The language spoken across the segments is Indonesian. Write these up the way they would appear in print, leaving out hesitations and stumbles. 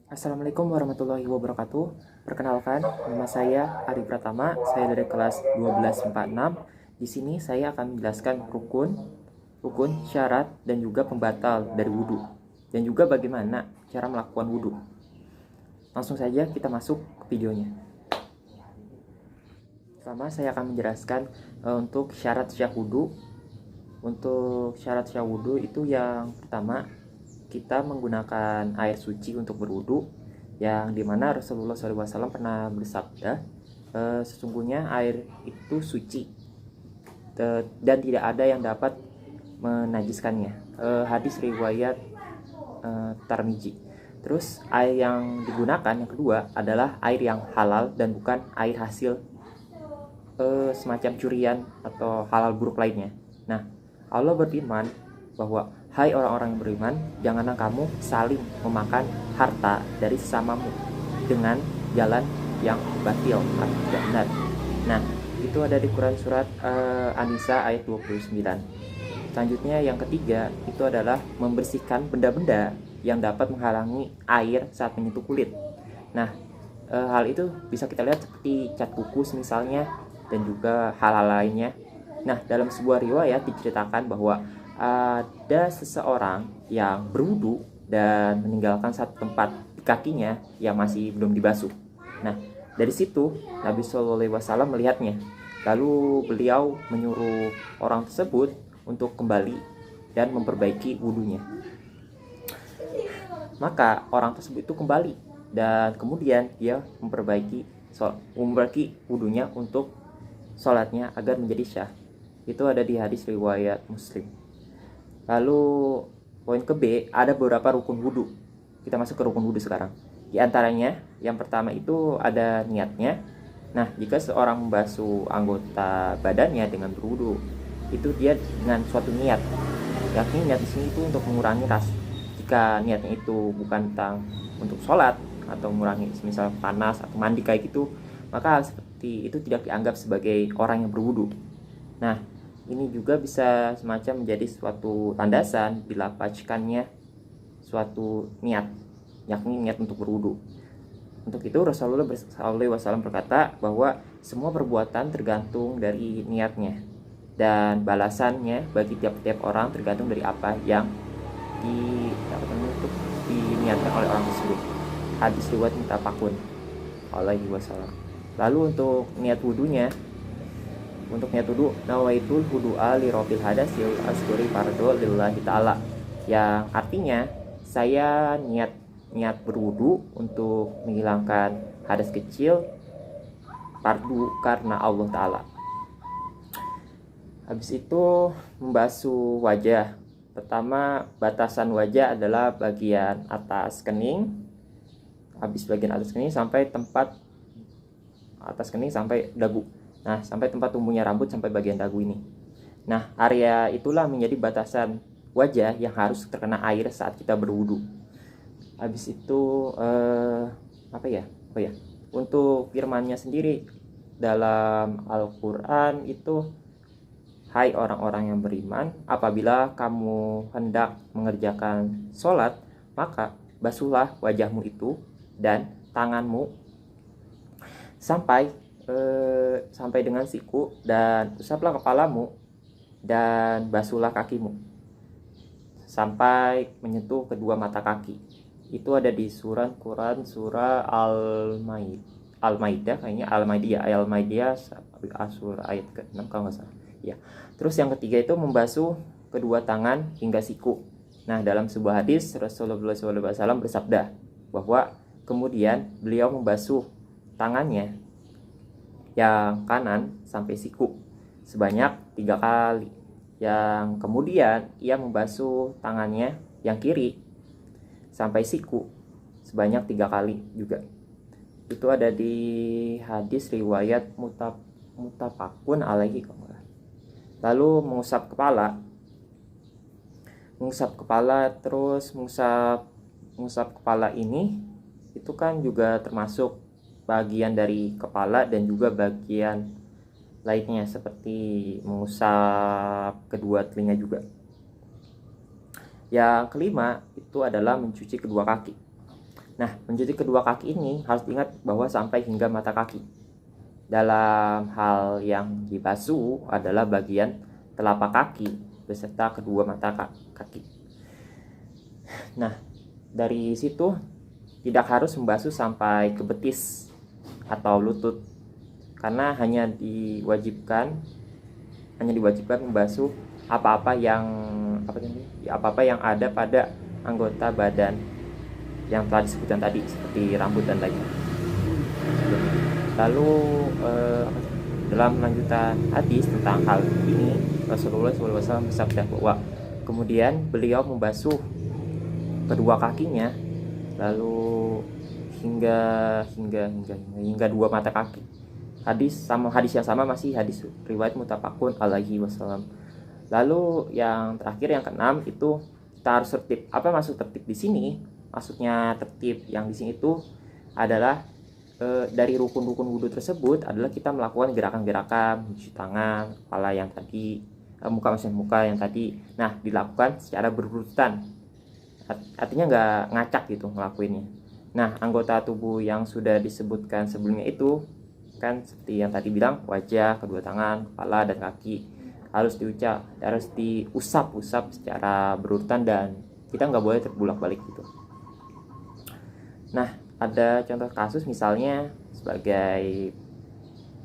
Assalamualaikum warahmatullahi wabarakatuh. Perkenalkan, nama saya Ari Pratama. Saya dari kelas 1246. Di sini saya akan menjelaskan rukun, syarat, dan juga pembatal dari wudhu. Dan juga bagaimana cara melakukan wudhu. Langsung saja kita masuk ke videonya. Pertama, saya akan menjelaskan untuk syarat syah wudhu. Untuk syarat syah wudhu itu yang pertama, kita menggunakan air suci untuk berwudu, yang dimana Rasulullah SAW pernah bersabda, sesungguhnya air itu suci dan tidak ada yang dapat menajiskannya. Hadis riwayat Tirmidzi. Terus air yang digunakan yang kedua adalah air yang halal dan bukan air hasil semacam curian atau halal buruk lainnya. Nah, Allah berfirman bahwa hai orang-orang yang beriman, janganlah kamu saling memakan harta dari sesamamu dengan jalan yang batil atau tidak benar. Nah, itu ada di Quran surat An-Nisa ayat 29. Selanjutnya yang ketiga itu adalah membersihkan benda-benda yang dapat menghalangi air saat menyentuh kulit. Nah, hal itu bisa kita lihat seperti cat kukus misalnya, dan juga hal-hal lainnya. Nah, dalam sebuah riwayat diceritakan bahwa ada seseorang yang berwudu dan meninggalkan satu tempat di kakinya yang masih belum dibasuh. Nah, dari situ Nabi SAW melihatnya. Lalu beliau menyuruh orang tersebut untuk kembali dan memperbaiki wudunya. Maka orang tersebut itu kembali dan kemudian dia memperbaiki wudunya untuk sholatnya agar menjadi syah. Itu ada di hadis riwayat Muslim. Lalu poin ke B, ada beberapa rukun wudhu. Kita masuk ke rukun wudhu sekarang. Di antaranya, yang pertama itu ada niatnya. Nah, jika seorang membasuh anggota badannya dengan berwudhu, itu dia dengan suatu niat. Yakni niat di sini itu untuk mengurangi rasa. Jika niatnya itu bukan tentang untuk sholat atau mengurangi misal panas atau mandi kayak gitu, maka hal seperti itu tidak dianggap sebagai orang yang berwudhu. Nah, ini juga bisa semacam menjadi suatu landasan bila pacikannya suatu niat, yakni niat untuk berwudu. Untuk itu Rasulullah SAW berkata bahwa semua perbuatan tergantung dari niatnya, dan balasannya bagi tiap-tiap orang tergantung dari apa yang diniatkan oleh orang tersebut. Hadis riwayat muttafaqun alaihi wasallam. Lalu untuk niat wudunya, untuk niat wudu, nawaitul wudu'a li rabbil hadasil askuri fardo lillahi ta'ala, yang artinya saya niat berwudu untuk menghilangkan hadas kecil fardu karena Allah Ta'ala. Habis itu membasuh wajah. Pertama, batasan wajah adalah bagian atas kening. Habis bagian atas kening sampai tempat atas kening sampai dagu. Nah, sampai tempat tumbuhnya rambut sampai bagian dagu ini. Nah, area itulah menjadi batasan wajah yang harus terkena air saat kita berwudu. Habis itu untuk firman-Nya sendiri dalam Al-Qur'an itu, hai orang-orang yang beriman, apabila kamu hendak mengerjakan sholat, maka basuhlah wajahmu itu dan tanganmu sampai dengan siku, dan usaplah kepalamu dan basuhlah kakimu sampai menyentuh kedua mata kaki. Itu ada di surah Quran surah Al-Maidah kayaknya, Al-Maidah surah ayat ke-6 kalau nggak salah. Ya. Terus yang ketiga itu membasuh kedua tangan hingga siku. Nah, dalam sebuah hadis Rasulullah SAW bersabda bahwa kemudian beliau membasuh tangannya yang kanan sampai siku sebanyak 3 kali. Yang kemudian ia membasuh tangannya yang kiri sampai siku sebanyak 3 kali juga. Itu ada di hadis riwayat muttafaqun alaihi. Lalu mengusap kepala, terus mengusap kepala ini itu kan juga termasuk bagian dari kepala dan juga bagian lainnya seperti mengusap kedua telinga juga. Yang kelima itu adalah mencuci kedua kaki. Nah, mencuci kedua kaki ini harus diingat bahwa sampai hingga mata kaki. Dalam hal yang dibasuh adalah bagian telapak kaki beserta kedua mata kaki. Nah, dari situ tidak harus membasuh sampai ke betis atau lutut, karena hanya diwajibkan membasuh apa-apa yang ada pada anggota badan yang telah disebutkan tadi, seperti rambut dan lainnya. Lalu dalam lanjutan hadis tentang hal ini, Rasulullah SAW bersabda bahwa kemudian beliau membasuh kedua kakinya, lalu hingga dua mata kaki. Hadis yang sama masih hadis riwayat muttafaqun alaihi wasallam. Lalu yang terakhir, yang keenam, itu kita harus tertib. Apa maksud tertib di sini? Maksudnya tertib yang di sini itu adalah dari rukun-rukun wudhu tersebut adalah kita melakukan gerakan-gerakan mencuci tangan, kepala yang tadi, muka yang tadi. Nah, dilakukan secara berurutan. Artinya nggak ngacak gitu ngelakuinnya. Nah, anggota tubuh yang sudah disebutkan sebelumnya itu kan seperti yang tadi bilang, wajah, kedua tangan, kepala dan kaki harus diusap secara berurutan dan kita nggak boleh terbulak-balik gitu. Nah, ada contoh kasus misalnya sebagai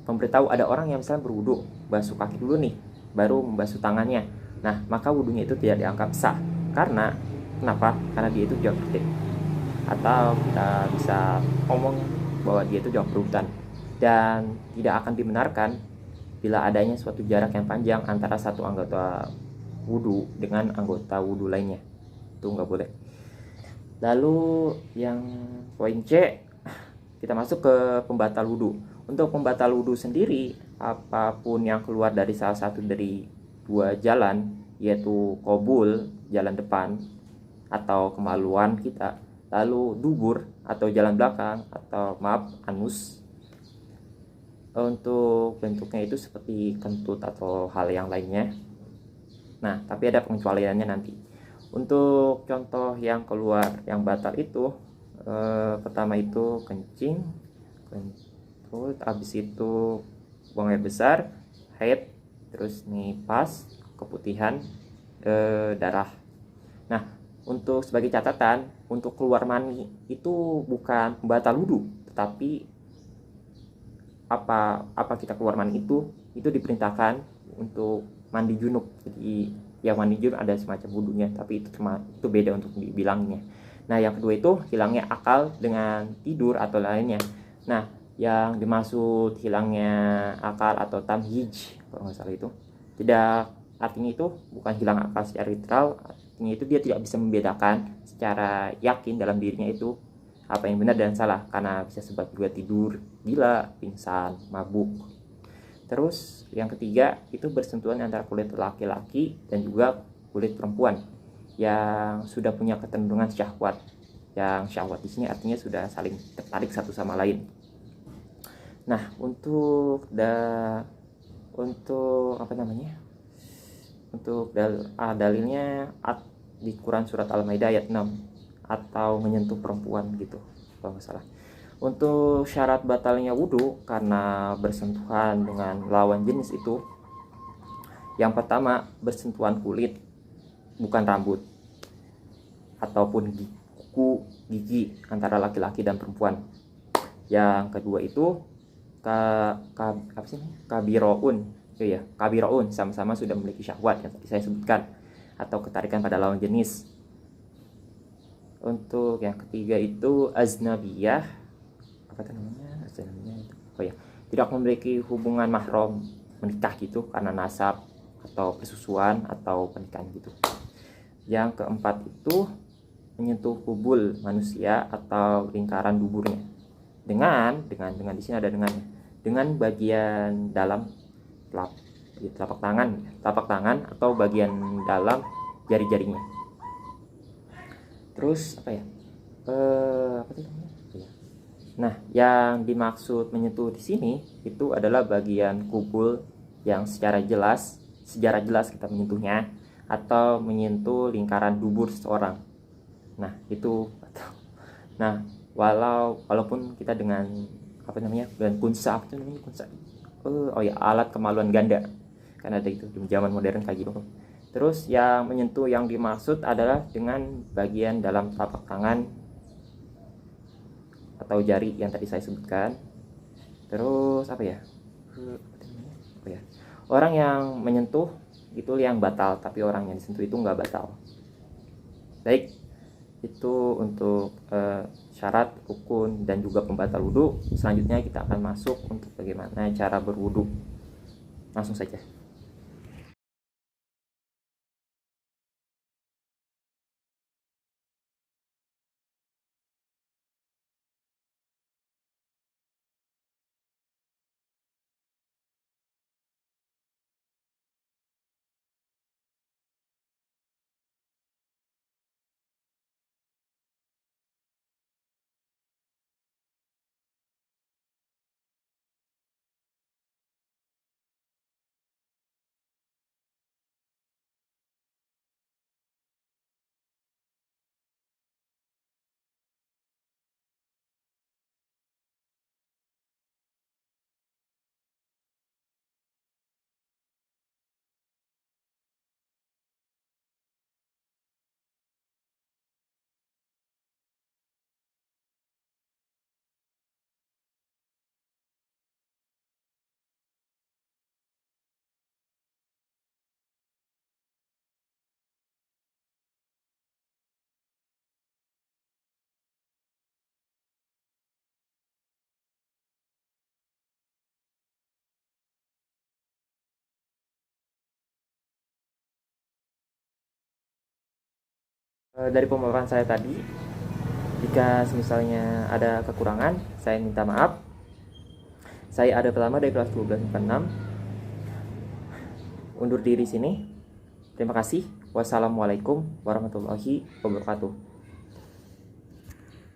memberitahu ada orang yang misalnya berwudu, basuh kaki dulu nih, baru membasuh tangannya. Nah, maka wudunya itu tidak dianggap sah. Kenapa? Karena dia itu tidak tertib. Atau kita bisa ngomong bahwa dia itu tidak berurutan dan tidak akan dibenarkan bila adanya suatu jarak yang panjang antara satu anggota wudu dengan anggota wudu lainnya. Itu nggak boleh. Lalu yang poin C, kita masuk ke pembatal wudhu. Untuk pembatal wudhu sendiri, apapun yang keluar dari salah satu dari dua jalan, yaitu qobul, jalan depan atau kemaluan kita, lalu dubur atau jalan belakang, atau anus, untuk bentuknya itu seperti kentut atau hal yang lainnya. Nah, tapi ada pengecualiannya nanti. Untuk contoh yang keluar yang batal itu, pertama itu kencing, kentut, habis itu buang air besar, haid, terus nipas, keputihan, darah. Nah, untuk sebagai catatan, untuk keluar mani itu bukan pembatal wudhu, tetapi apa kita keluar mani itu diperintahkan untuk mandi junub. Jadi yang mandi junub ada semacam wudhunya, tapi itu beda untuk dibilangnya. Nah, yang kedua itu hilangnya akal dengan tidur atau lainnya. Nah, yang dimaksud hilangnya akal atau tamhij, kalau nggak salah itu, tidak, artinya itu bukan hilang akal secara literal, artinya itu dia tidak bisa membedakan secara yakin dalam dirinya itu apa yang benar dan salah, karena bisa sebab juga tidur, gila, pingsan, mabuk. Terus yang ketiga itu bersentuhan antara kulit laki-laki dan juga kulit perempuan yang sudah punya kecenderungan syahwat. Yang syahwat di sini artinya sudah saling tertarik satu sama lain. Nah, untuk dalilnya di Quran surat Al-Maidah ayat 6, atau menyentuh perempuan gitu kalau nggak salah. Untuk syarat batalnya wudhu karena bersentuhan dengan lawan jenis itu, yang pertama bersentuhan kulit, bukan rambut ataupun kuku, gigi antara laki-laki dan perempuan. Yang kedua itu kabiroun, sama-sama sudah memiliki syahwat yang tadi saya sebutkan, atau ketarikan pada lawan jenis. Untuk yang ketiga itu aznabiyah, tidak memiliki hubungan mahram, menikah gitu karena nasab atau persusuan atau pernikahan gitu. Yang keempat itu menyentuh kubul manusia atau lingkaran duburnya dengan di sini ada dengan bagian dalam telapak tangan atau bagian dalam jari-jarinya. Terus Nah, yang dimaksud menyentuh di sini itu adalah bagian kubul yang secara jelas kita menyentuhnya, atau menyentuh lingkaran dubur seseorang. Nah, walaupun kita dengan apa namanya, dengan kunsa, apa tuh namanya, kunsa, oh ya, alat kemaluan ganda, kan ada itu di zaman modern kayak gitu. Terus yang menyentuh yang dimaksud adalah dengan bagian dalam telapak tangan atau jari yang tadi saya sebutkan. Terus apa ya, apa ya, orang yang menyentuh itu yang batal, tapi orang yang disentuh itu nggak batal. Baik, itu untuk syarat, rukun, dan juga pembatal wudhu. Selanjutnya kita akan masuk untuk bagaimana cara berwudhu. Langsung saja. Dari pemaparan saya tadi, jika misalnya ada kekurangan, saya minta maaf. Saya ada pertama dari kelas 12 IPA 6. Undur diri sini. Terima kasih. Wassalamualaikum warahmatullahi wabarakatuh.